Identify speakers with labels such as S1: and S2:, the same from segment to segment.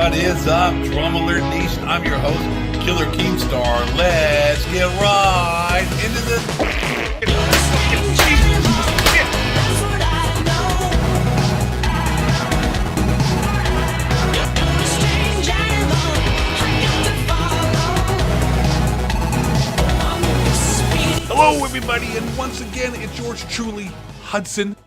S1: What is up, Drum Alert Nation? I'm your host, Killer Keemstar. Let's get right into this. Hello, everybody, and once again, it's yours truly, Hudson,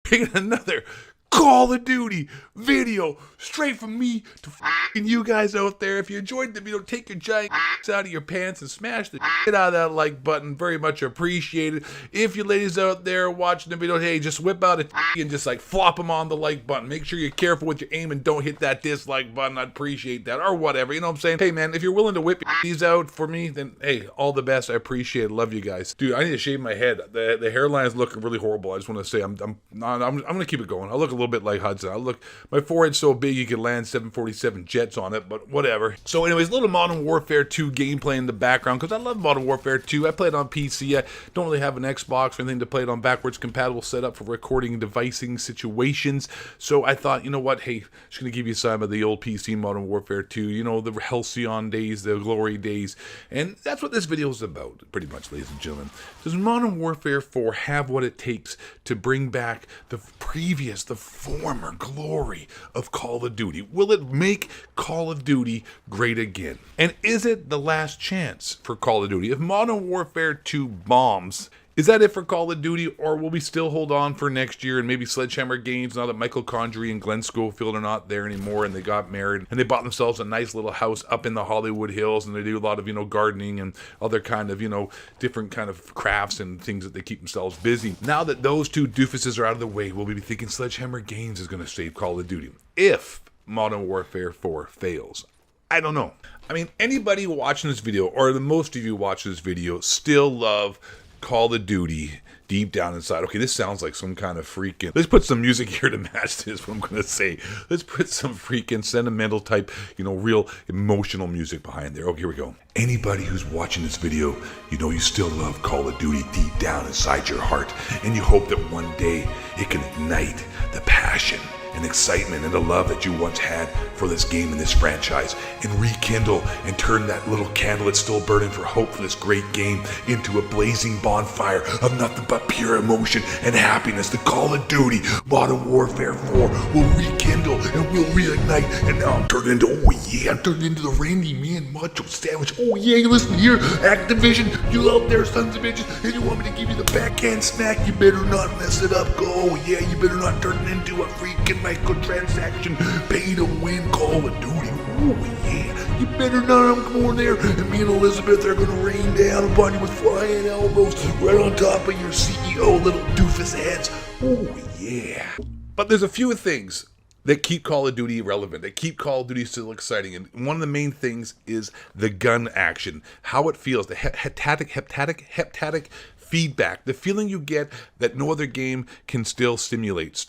S1: bringing another Call of Duty video straight from me to f***ing you guys out there. If you enjoyed the video, take your giant out of your pants and smash the shit out of that like button. Very much appreciated. If you ladies out there watching the video, hey, just whip out a and just like flop them on the like button. Make sure you're careful with your aim and don't hit that dislike button. I'd appreciate that, or whatever. You know what I'm saying? Hey, man, if you're willing to whip these out for me, then hey, all the best. I appreciate it. Love you guys, dude. I need to shave my head. The hairline is looking really horrible. I just want to say I'm gonna keep it going. I look a little bit like Hudson. My forehead's so big you could land 747 jets on it, but whatever. So anyways, a little Modern Warfare 2 gameplay in the background, because I love Modern Warfare 2. I play it on PC. I don't really have an Xbox or anything to play it on backwards compatible setup for recording devicing situations. So I thought, you know what, hey, just going to give you some of the old PC Modern Warfare 2, you know, the Halcyon days, the glory days. And that's what this video is about, pretty much, ladies and gentlemen. Does Modern Warfare 4 have what it takes to bring back the former glory of Call of Duty? Will it make Call of Duty great again? And is it the last chance for Call of Duty? If Modern Warfare 2 bombs, is that it for Call of Duty, or will we still hold on for next year and maybe Sledgehammer Games, now that Michael Condrey and Glenn Schofield are not there anymore and they got married and they bought themselves a nice little house up in the Hollywood Hills and they do a lot of, you know, gardening and other kind of, you know, different kind of crafts and things that they keep themselves busy. Now that those two doofuses are out of the way, we'll be thinking Sledgehammer Games is going to save Call of Duty if Modern Warfare 4 fails. I don't know. I mean, anybody watching this video, or the most of you watching this video, still love Call of Duty deep down inside. Okay, this sounds like some kind of freaking... Let's put some music here to match this, what I'm going to say. Let's put some freaking sentimental type, you know, real emotional music behind there. Okay, here we go. Anybody who's watching this video, you know you still love Call of Duty deep down inside your heart, and you hope that one day it can ignite the passion and excitement and the love that you once had for this game and this franchise, and rekindle and turn that little candle that's still burning for hope for this great game into a blazing bonfire of nothing but pure emotion and happiness. The Call of Duty Modern Warfare 4 will rekindle and will reignite, and now I'm turning into, I'm turning into the Randy Man Macho Sandwich. Oh yeah, you listen here, Activision, you out there sons of bitches, and you want me to give you the backhand smack, you better not mess it up. Go, yeah, you better not turn it into a freaking microtransaction, pay to win Call of Duty. Oh yeah, you better not. I'm going there, and me and Elizabeth are gonna rain down upon you with flying elbows right on top of your CEO little doofus heads. Oh yeah. But there's a few things that keep Call of Duty relevant, that keep Call of Duty still exciting, and one of the main things is the gun action, how it feels, the heptatic feedback, the feeling you get that no other game can still simulate.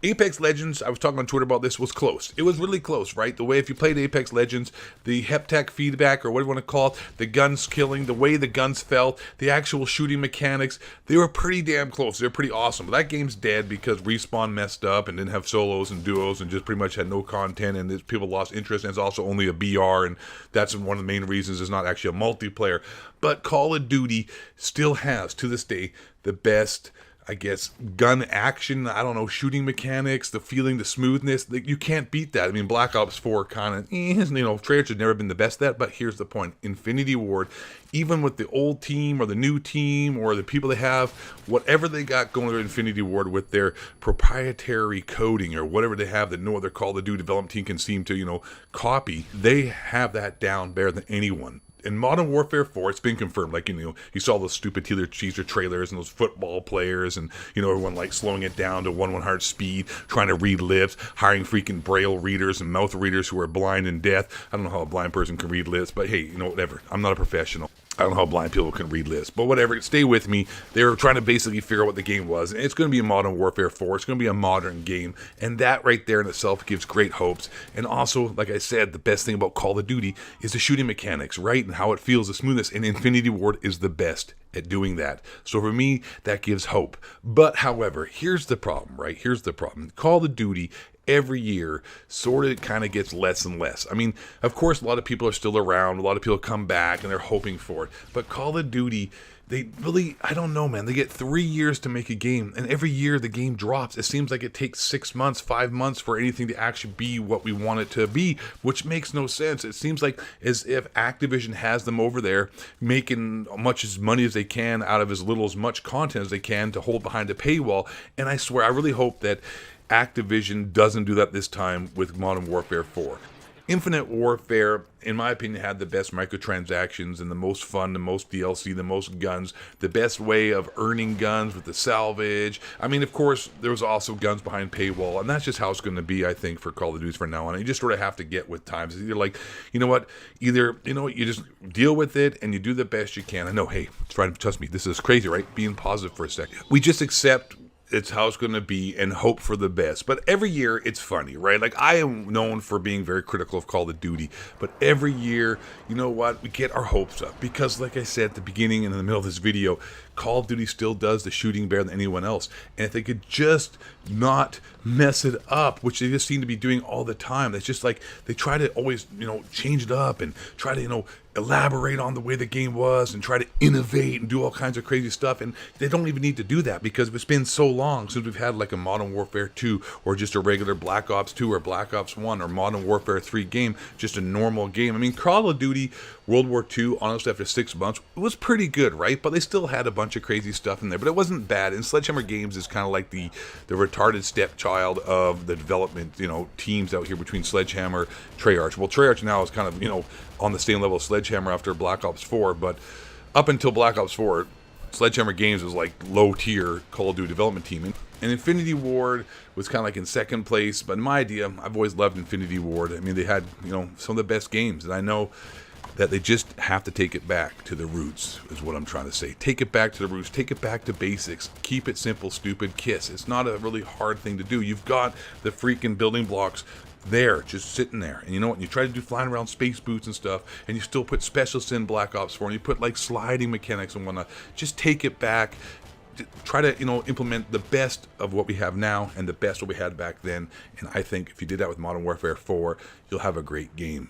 S1: Apex Legends, I was talking on Twitter about this, was close. It was really close, right? The way if you played Apex Legends, the heptac feedback, or what do you want to call it, the guns killing, the way the guns felt, the actual shooting mechanics, they were pretty damn close. They were pretty awesome. But that game's dead because Respawn messed up and didn't have solos and duos and just pretty much had no content, and people lost interest, and it's also only a BR, and that's one of the main reasons it's not actually a multiplayer. But Call of Duty still has, to this day, the best, I guess, gun action, I don't know, shooting mechanics, the feeling, the smoothness. You can't beat that. I mean, Black Ops 4 kind of, you know, trailers have never been the best at that, but here's the point. Infinity Ward, even with the old team or the new team or the people they have, whatever they got going with Infinity Ward with their proprietary coding or whatever they have that no other Call of Duty development team can seem to, you know, copy, they have that down better than anyone. In Modern Warfare 4, it's been confirmed. Like, you know, you saw those stupid teaser trailers and those football players and, you know, everyone like slowing it down to 1/100 speed, trying to read lips, hiring freaking braille readers and mouth readers who are blind and deaf. I don't know how a blind person can read lips, but hey, you know, whatever. I'm not a professional. I don't know how blind people can read lists, but whatever, stay with me. They were trying to basically figure out what the game was, and it's going to be a Modern Warfare 4. It's going to be a modern game, and that right there in itself gives great hopes. And also, like I said, the best thing about Call of Duty is the shooting mechanics, right, and how it feels, the smoothness, and Infinity Ward is the best at doing that. So for me, that gives hope. But however, here's the problem, right? Here's the problem. Call of Duty, every year sort of kind of gets less and less. I mean, of course, a lot of people are still around. A lot of people come back and they're hoping for it. But Call of Duty, they really, I don't know, man. They get 3 years to make a game, and every year the game drops. It seems like it takes 6 months, 5 months for anything to actually be what we want it to be, which makes no sense. It seems like as if Activision has them over there making much as money as they can out of as little as much content as they can to hold behind a paywall. And I swear, I really hope that Activision doesn't do that this time with Modern Warfare 4. Infinite Warfare, in my opinion, had the best microtransactions and the most fun, the most DLC, the most guns, the best way of earning guns with the salvage. I mean, of course, there was also guns behind paywall, and that's just how it's going to be, I think, for Call of Duty from now on. You just sort of have to get with times. It's either like, you know what, you just deal with it and you do the best you can. I know, hey, trust me, this is crazy, right? Being positive for a second. We just accept it's how it's going to be and hope for the best. But every year it's funny, right? Like, I am known for being very critical of Call of Duty, but every year, you know what, we get our hopes up because, like I said at the beginning and in the middle of this video, Call of Duty still does the shooting better than anyone else. And if they could just not mess it up, which they just seem to be doing all the time, it's just like they try to always, change it up and try to, elaborate on the way the game was and try to innovate and do all kinds of crazy stuff. And they don't even need to do that because it's been so long since we've had like a Modern Warfare 2 or just a regular Black Ops 2 or Black Ops 1 or Modern Warfare 3 game, just a normal game. I mean, Call of Duty World War II, honestly, after 6 months, it was pretty good, right? But they still had a bunch of crazy stuff in there, but it wasn't bad. And Sledgehammer Games is kind of like the retarded stepchild of the development, teams out here between Sledgehammer, Treyarch. Well, Treyarch now is kind of, on the same level as Sledgehammer after Black Ops 4, but up until Black Ops 4, Sledgehammer Games was like low-tier Call of Duty development team. And Infinity Ward was kind of like in second place, but in my idea, I've always loved Infinity Ward. I mean, they had, some of the best games, and I know that they just have to take it back to the roots, is what I'm trying to say. Take it back to the roots. Take it back to basics. Keep it simple, stupid, KISS. It's not a really hard thing to do. You've got the freaking building blocks there, just sitting there. And you know what? You try to do flying around space boots and stuff, and you still put specialists in Black Ops 4, and you put like sliding mechanics and whatnot. Just take it back. Try to, implement the best of what we have now and the best what we had back then. And I think if you did that with Modern Warfare 4, you'll have a great game.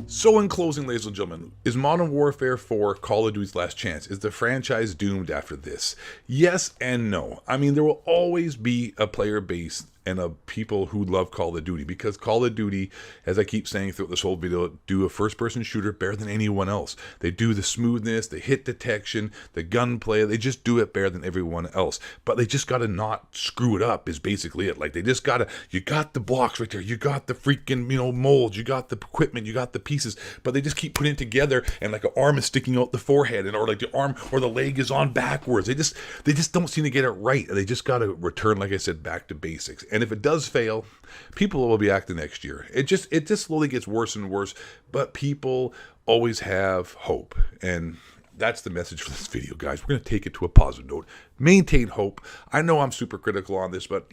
S1: So in closing, ladies and gentlemen, is Modern Warfare 4 Call of Duty's last chance? Is the franchise doomed after this? Yes and no. I mean, there will always be a player base and of people who love Call of Duty, because Call of Duty, as I keep saying throughout this whole video, do a first-person shooter better than anyone else. They do the smoothness, the hit detection, the gunplay. They just do it better than everyone else. But they just got to not screw it up is basically it. Like, they just got to, you got the blocks right there. You got the freaking, molds. You got the equipment. You got the pieces. But they just keep putting it together, and like an arm is sticking out the forehead, or like the arm or the leg is on backwards. They just don't seem to get it right. They just got to return, like I said, back to basics. And if it does fail, people will be acting next year. It just slowly gets worse and worse, but people always have hope. And that's the message for this video, guys. We're going to take it to a positive note. Maintain hope. I know I'm super critical on this, but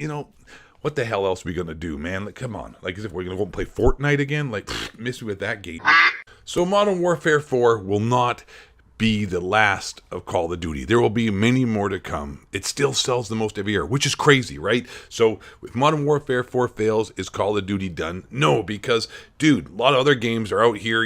S1: what the hell else are we going to do, man? Like, come on. Like, as if we're going to go and play Fortnite again? Like, miss me with that game. So Modern Warfare 4 will not be the last of Call of Duty. There will be many more to come. It still sells the most every year, which is crazy, right? So if Modern Warfare 4 fails, is Call of Duty done? No, because, dude, a lot of other games are out here,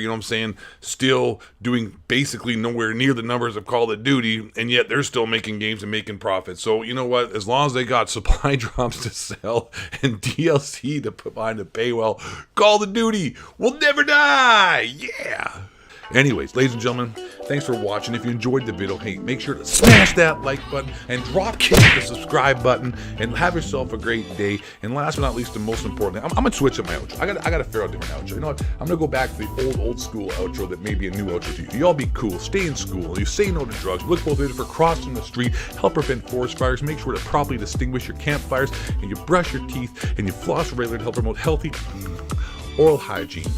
S1: still doing basically nowhere near the numbers of Call of Duty, and yet they're still making games and making profits. So you know what? As long as they got supply drops to sell and DLC to put behind the paywall, Call of Duty will never die! Yeah! Anyways, ladies and gentlemen, thanks for watching. If you enjoyed the video, hey, make sure to smash that like button and drop kick the subscribe button and have yourself a great day. And last but not least, the most important thing, I'm gonna switch up my outro. I gotta figure out a different outro. You know what? I'm gonna go back to the old school outro that may be a new outro to you. You all be cool, stay in school, you say no to drugs, look both ways for crossing the street, help prevent forest fires, make sure to properly distinguish your campfires, and you brush your teeth and you floss regularly to help promote healthy oral hygiene.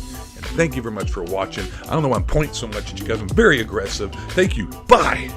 S1: Thank you very much for watching. I don't know why I'm pointing so much at you guys. I'm very aggressive. Thank you. Bye.